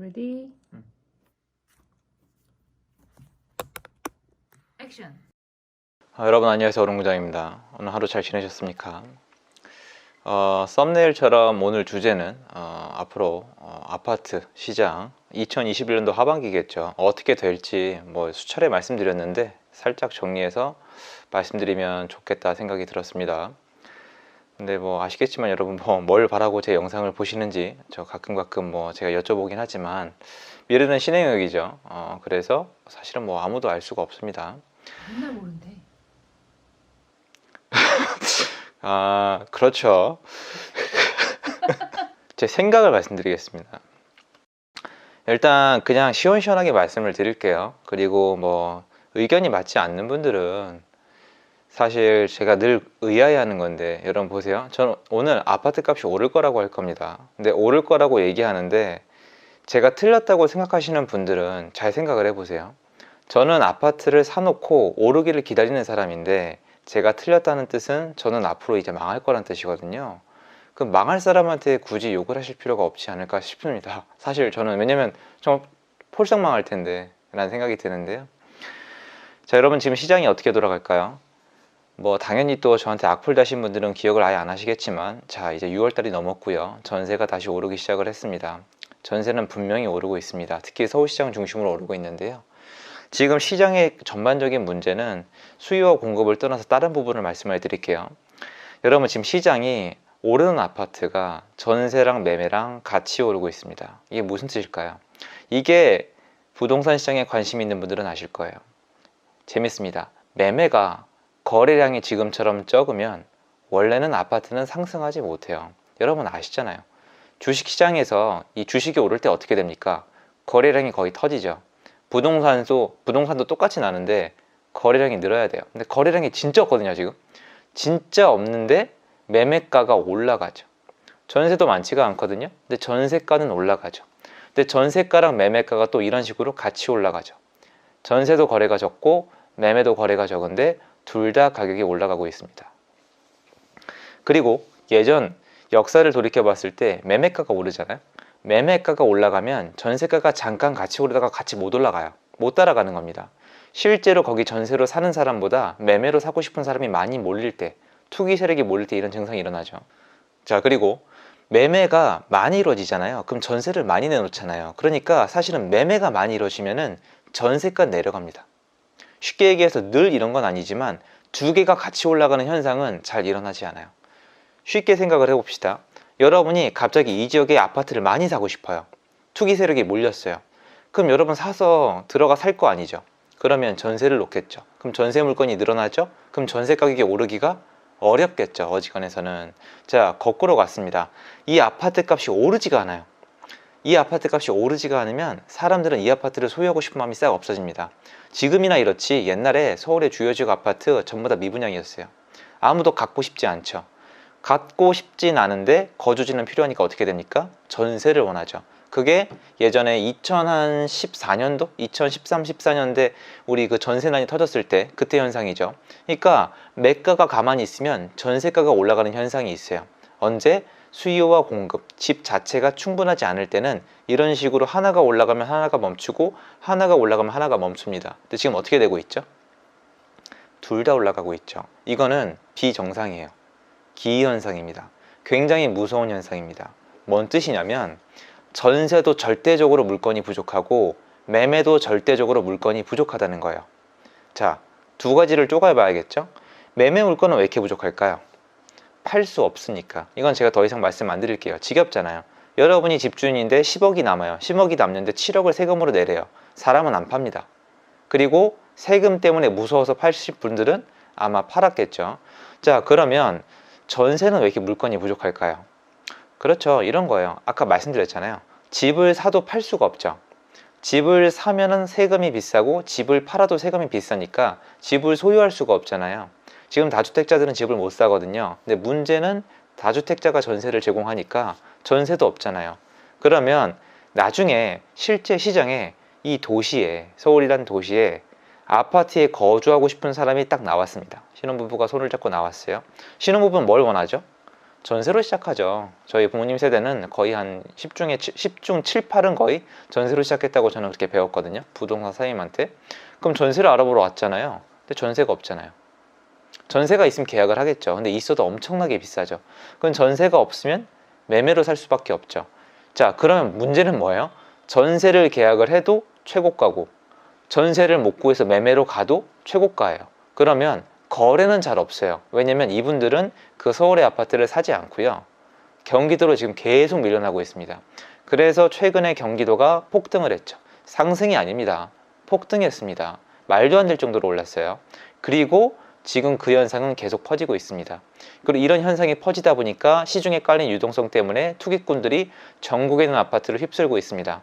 Ready? 액션. 여러분 안녕하세요. 오롱부장입니다. 오늘 하루 잘 지내셨습니까? 썸네일처럼 오늘 주제는 앞으로 아파트 시장 2021년도 하반기겠죠. 어떻게 될지 수차례 말씀드렸는데 살짝 정리해서 말씀드리면 좋겠다 생각이 들었습니다. 근데 아시겠지만 여러분 뭘 바라고 제 영상을 보시는지 저 가끔 제가 여쭤보긴 하지만 미래는 신의 영역이죠. 그래서 사실은 아무도 알 수가 없습니다. 맨날 모른대. 그렇죠. 제 생각을 말씀드리겠습니다. 일단 그냥 시원시원하게 말씀을 드릴게요. 그리고 의견이 맞지 않는 분들은 사실 제가 늘 의아해하는 건데, 여러분 보세요. 저는 오늘 아파트 값이 오를 거라고 할 겁니다. 근데 오를 거라고 얘기하는데 제가 틀렸다고 생각하시는 분들은 잘 생각을 해보세요. 저는 아파트를 사놓고 오르기를 기다리는 사람인데, 제가 틀렸다는 뜻은 저는 앞으로 이제 망할 거란 뜻이거든요. 그럼 망할 사람한테 굳이 욕을 하실 필요가 없지 않을까 싶습니다. 사실 저는, 왜냐면 정말 폴싹 망할 텐데 라는 생각이 드는데요. 자, 여러분 지금 시장이 어떻게 돌아갈까요? 당연히 또 저한테 악플 다신 분들은 기억을 아예 안 하시겠지만, 자, 이제 6월달이 넘었고요. 전세가 다시 오르기 시작을 했습니다. 전세는 분명히 오르고 있습니다. 특히 서울시장 중심으로 오르고 있는데요. 지금 시장의 전반적인 문제는 수요와 공급을 떠나서 다른 부분을 말씀을 드릴게요. 여러분 지금 시장이 오르는 아파트가 전세랑 매매랑 같이 오르고 있습니다. 이게 무슨 뜻일까요? 이게 부동산 시장에 관심 있는 분들은 아실 거예요. 재밌습니다. 매매가 거래량이 지금처럼 적으면 원래는 아파트는 상승하지 못해요. 여러분 아시잖아요. 주식시장에서 이 주식이 오를 때 어떻게 됩니까? 거래량이 거의 터지죠. 부동산도 똑같이 나는데 거래량이 늘어야 돼요. 근데 거래량이 진짜 없거든요. 지금 진짜 없는데 매매가가 올라가죠. 전세도 많지가 않거든요. 근데 전세가는 올라가죠. 근데 전세가랑 매매가가 또 이런 식으로 같이 올라가죠. 전세도 거래가 적고 매매도 거래가 적은데 둘 다 가격이 올라가고 있습니다. 그리고 예전 역사를 돌이켜 봤을 때 매매가가 오르잖아요. 매매가가 올라가면 전세가가 잠깐 같이 오르다가 같이 못 올라가요. 못 따라가는 겁니다. 실제로 거기 전세로 사는 사람보다 매매로 사고 싶은 사람이 많이 몰릴 때, 투기 세력이 몰릴 때 이런 증상이 일어나죠. 자, 그리고 매매가 많이 이루어지잖아요. 그럼 전세를 많이 내놓잖아요. 그러니까 사실은 매매가 많이 이루어지면은 전세가 내려갑니다. 쉽게 얘기해서 늘 이런 건 아니지만 두 개가 같이 올라가는 현상은 잘 일어나지 않아요. 쉽게 생각을 해봅시다. 여러분이 갑자기 이 지역에 아파트를 많이 사고 싶어요. 투기 세력이 몰렸어요. 그럼 여러분 사서 들어가 살 거 아니죠. 그러면 전세를 놓겠죠. 그럼 전세 물건이 늘어나죠. 그럼 전세 가격이 오르기가 어렵겠죠. 어지간해서는. 자, 거꾸로 갔습니다. 이 아파트 값이 오르지가 않아요. 이 아파트 값이 오르지가 않으면 사람들은 이 아파트를 소유하고 싶은 마음이 싹 없어집니다. 지금이나 이렇지 옛날에 서울의 주요 지역 아파트 전부 다 미분양이었어요. 아무도 갖고 싶지 않죠. 갖고 싶진 않은데 거주지는 필요하니까 어떻게 됩니까? 전세를 원하죠. 그게 예전에 2014년도? 2013, 14년대 우리 그 전세난이 터졌을 때 그때 현상이죠. 그러니까 매가가 가만히 있으면 전세가가 올라가는 현상이 있어요. 언제? 수요와 공급, 집 자체가 충분하지 않을 때는 이런 식으로 하나가 올라가면 하나가 멈추고 하나가 올라가면 하나가 멈춥니다. 근데 지금 어떻게 되고 있죠? 둘 다 올라가고 있죠. 이거는 비정상이에요. 기현상입니다. 굉장히 무서운 현상입니다. 뭔 뜻이냐면 전세도 절대적으로 물건이 부족하고 매매도 절대적으로 물건이 부족하다는 거예요. 자, 두 가지를 쪼가려 봐야겠죠? 매매 물건은 왜 이렇게 부족할까요? 팔 수 없으니까. 이건 제가 더 이상 말씀 안 드릴게요. 지겹잖아요. 여러분이 집주인인데 10억이 남아요. 10억이 남는데 7억을 세금으로 내래요. 사람은 안 팝니다. 그리고 세금 때문에 무서워서 파실 분들은 아마 팔았겠죠. 자, 그러면 전세는 왜 이렇게 물건이 부족할까요? 그렇죠. 이런 거예요. 아까 말씀드렸잖아요. 집을 사도 팔 수가 없죠. 집을 사면은 세금이 비싸고 집을 팔아도 세금이 비싸니까 집을 소유할 수가 없잖아요. 지금 다주택자들은 집을 못 사거든요. 근데 문제는 다주택자가 전세를 제공하니까 전세도 없잖아요. 그러면 나중에 실제 시장에 이 도시에, 서울이란 도시에 아파트에 거주하고 싶은 사람이 딱 나왔습니다. 신혼부부가 손을 잡고 나왔어요. 신혼부부는 뭘 원하죠? 전세로 시작하죠. 저희 부모님 세대는 거의 한 10중 7, 8은 거의 전세로 시작했다고 저는 그렇게 배웠거든요. 부동산 사장님한테. 그럼 전세를 알아보러 왔잖아요. 근데 전세가 없잖아요. 전세가 있으면 계약을 하겠죠. 근데 있어도 엄청나게 비싸죠. 그럼 전세가 없으면 매매로 살 수밖에 없죠. 자, 그러면 문제는 뭐예요? 전세를 계약을 해도 최고가고 전세를 못 구해서 매매로 가도 최고가예요. 그러면 거래는 잘 없어요. 왜냐면 이분들은 그 서울의 아파트를 사지 않고요. 경기도로 지금 계속 밀려나고 있습니다. 그래서 최근에 경기도가 폭등을 했죠. 상승이 아닙니다. 폭등했습니다. 말도 안 될 정도로 올랐어요. 그리고 지금 그 현상은 계속 퍼지고 있습니다. 그리고 이런 현상이 퍼지다 보니까 시중에 깔린 유동성 때문에 투기꾼들이 전국에 있는 아파트를 휩쓸고 있습니다.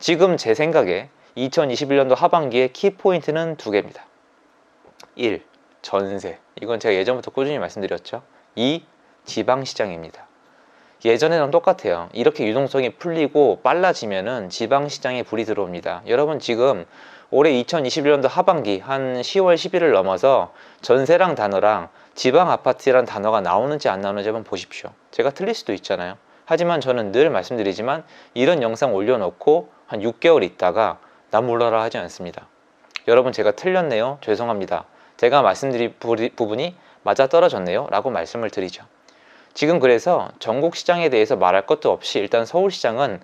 지금 제 생각에 2021년도 하반기에 키포인트는 두 개입니다. 1. 전세. 이건 제가 예전부터 꾸준히 말씀드렸죠. 2. 지방시장입니다. 예전에는 똑같아요. 이렇게 유동성이 풀리고 빨라지면은 지방시장에 불이 들어옵니다. 여러분 지금 올해 2021년도 하반기 한 10월 10일을 넘어서 전세랑 단어랑 지방 아파트란 단어가 나오는지 안 나오는지 한번 보십시오. 제가 틀릴 수도 있잖아요. 하지만 저는 늘 말씀드리지만 이런 영상 올려놓고 한 6개월 있다가 나 몰라라 하지 않습니다. 여러분 제가 틀렸네요. 죄송합니다. 제가 말씀드린 부분이 맞아떨어졌네요 라고 말씀을 드리죠. 지금 그래서 전국 시장에 대해서 말할 것도 없이 일단 서울시장은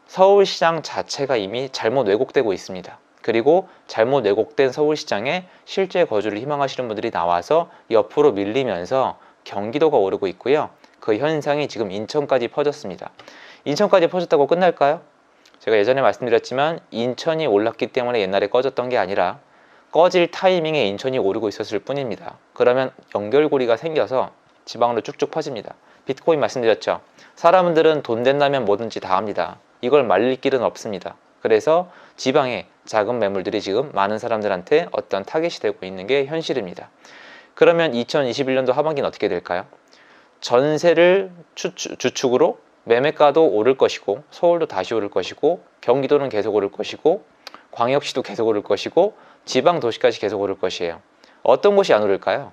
서울시장 자체가 이미 잘못 왜곡되고 있습니다. 그리고 잘못 왜곡된 서울시장에 실제 거주를 희망하시는 분들이 나와서 옆으로 밀리면서 경기도가 오르고 있고요. 그 현상이 지금 인천까지 퍼졌습니다. 인천까지 퍼졌다고 끝날까요? 제가 예전에 말씀드렸지만 인천이 올랐기 때문에 옛날에 꺼졌던 게 아니라 꺼질 타이밍에 인천이 오르고 있었을 뿐입니다. 그러면 연결고리가 생겨서 지방으로 쭉쭉 퍼집니다. 비트코인 말씀드렸죠. 사람들은 돈 된다면 뭐든지 다 합니다. 이걸 말릴 길은 없습니다. 그래서 지방에 작은 매물들이 지금 많은 사람들한테 어떤 타겟이 되고 있는 게 현실입니다. 그러면 2021년도 하반기는 어떻게 될까요? 전세를 주축으로 매매가도 오를 것이고 서울도 다시 오를 것이고 경기도는 계속 오를 것이고 광역시도 계속 오를 것이고 지방 도시까지 계속 오를 것이에요. 어떤 곳이 안 오를까요?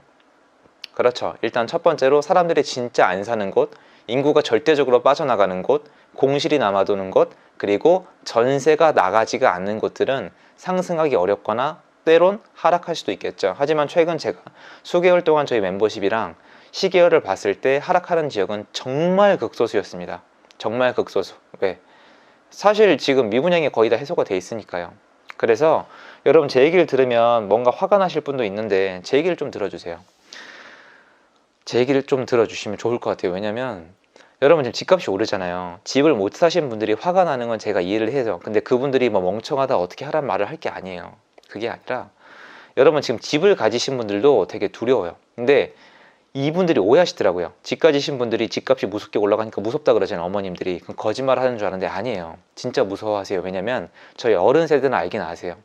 그렇죠. 일단 첫 번째로 사람들이 진짜 안 사는 곳, 인구가 절대적으로 빠져나가는 곳, 공실이 남아도는 곳, 그리고 전세가 나가지가 않는 곳들은 상승하기 어렵거나 때론 하락할 수도 있겠죠. 하지만 최근 제가 수개월 동안 저희 멤버십이랑 시계열을 봤을 때 하락하는 지역은 정말 극소수였습니다. 정말 극소수. 왜? 사실 지금 미분양이 거의 다 해소가 돼 있으니까요. 그래서 여러분 제 얘기를 들으면 뭔가 화가 나실 분도 있는데 제 얘기를 좀 들어주세요. 제 얘기를 좀 들어주시면 좋을 것 같아요. 왜냐면 여러분 지금 집값이 오르잖아요. 집을 못 사신 분들이 화가 나는 건 제가 이해를 해요. 근데 그분들이 뭐 멍청하다 어떻게 하란 말을 할 게 아니에요. 그게 아니라 여러분 지금 집을 가지신 분들도 되게 두려워요. 근데 이분들이 오해하시더라고요. 집 가지신 분들이 집값이 무섭게 올라가니까 무섭다 그러잖아요. 어머님들이. 그럼 거짓말 하는 줄 아는데 아니에요. 진짜 무서워하세요. 왜냐면 저희 어른 세대는 알긴 아세요.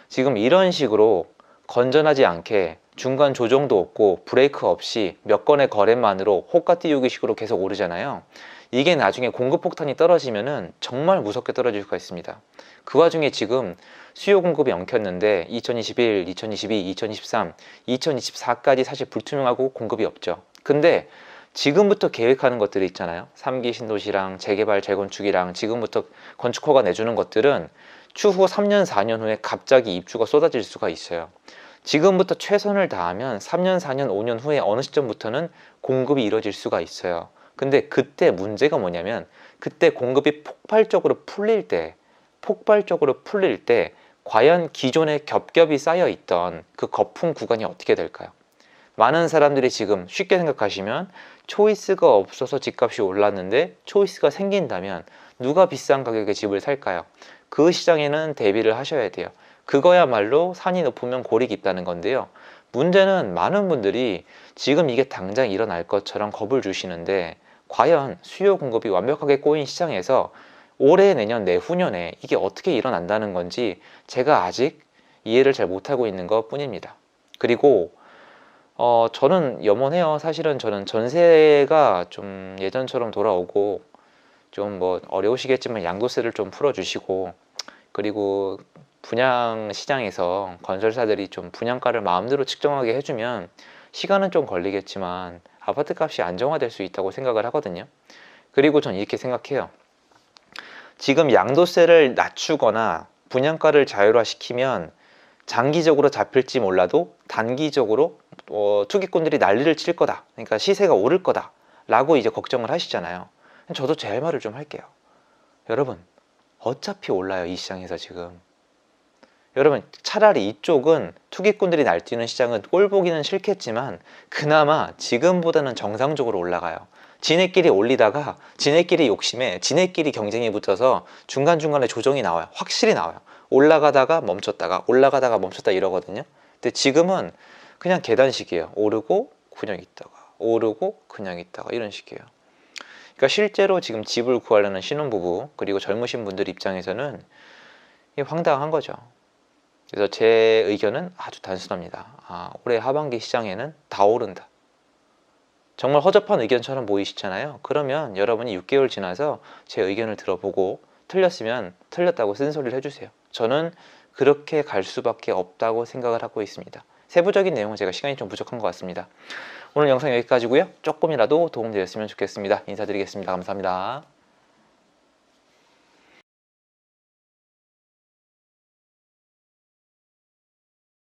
지금 이런 식으로 건전하지 않게 중간 조정도 없고 브레이크 없이 몇 건의 거래만으로 호가 띄우기 식으로 계속 오르잖아요. 이게 나중에 공급 폭탄이 떨어지면은 정말 무섭게 떨어질 수가 있습니다. 그 와중에 지금 수요 공급이 엉켰는데 2021, 2022, 2023, 2024까지 사실 불투명하고 공급이 없죠. 근데 지금부터 계획하는 것들이 있잖아요. 3기 신도시랑 재개발, 재건축이랑 지금부터 건축허가 내주는 것들은 추후 3년, 4년 후에 갑자기 입주가 쏟아질 수가 있어요. 지금부터 최선을 다하면 3년, 4년, 5년 후에 어느 시점부터는 공급이 이루어질 수가 있어요. 근데 그때 문제가 뭐냐면 그때 공급이 폭발적으로 풀릴 때 과연 기존에 겹겹이 쌓여있던 그 거품 구간이 어떻게 될까요? 많은 사람들이 지금 쉽게 생각하시면 초이스가 없어서 집값이 올랐는데 초이스가 생긴다면 누가 비싼 가격에 집을 살까요? 그 시장에는 대비를 하셔야 돼요. 그거야말로 산이 높으면 골이 깊다는 건데요. 문제는 많은 분들이 지금 이게 당장 일어날 것처럼 겁을 주시는데 과연 수요 공급이 완벽하게 꼬인 시장에서 올해, 내년, 내후년에 이게 어떻게 일어난다는 건지 제가 아직 이해를 잘 못하고 있는 것 뿐입니다. 그리고 저는 염원해요. 사실은 저는 전세가 좀 예전처럼 돌아오고 좀 뭐 어려우시겠지만 양도세를 좀 풀어주시고 그리고 분양 시장에서 건설사들이 좀 분양가를 마음대로 측정하게 해주면 시간은 좀 걸리겠지만 아파트 값이 안정화될 수 있다고 생각을 하거든요. 그리고 전 이렇게 생각해요. 지금 양도세를 낮추거나 분양가를 자율화시키면 장기적으로 잡힐지 몰라도 단기적으로 투기꾼들이 난리를 칠 거다. 그러니까 시세가 오를 거다. 라고 이제 걱정을 하시잖아요. 저도 제 할 말을 좀 할게요. 여러분, 어차피 올라요, 이 시장에서 지금. 여러분, 차라리 이쪽은 투기꾼들이 날뛰는 시장은 꼴 보기는 싫겠지만 그나마 지금보다는 정상적으로 올라가요. 지네끼리 올리다가 지네끼리 욕심에 지네끼리 경쟁이 붙어서 중간중간에 조정이 나와요. 확실히 나와요. 올라가다가 멈췄다가 올라가다가 멈췄다 이러거든요. 근데 지금은 그냥 계단식이에요. 오르고 그냥 있다가 오르고 그냥 있다가 이런 식이에요. 그러니까 실제로 지금 집을 구하려는 신혼부부 그리고 젊으신 분들 입장에서는 이게 황당한 거죠. 그래서 제 의견은 아주 단순합니다. 올해 하반기 시장에는 다 오른다. 정말 허접한 의견처럼 보이시잖아요. 그러면 여러분이 6개월 지나서 제 의견을 들어보고 틀렸으면 틀렸다고 쓴소리를 해주세요. 저는 그렇게 갈 수밖에 없다고 생각을 하고 있습니다. 세부적인 내용은 제가 시간이 좀 부족한 것 같습니다. 오늘 영상 여기까지고요. 조금이라도 도움되었으면 좋겠습니다. 인사드리겠습니다. 감사합니다.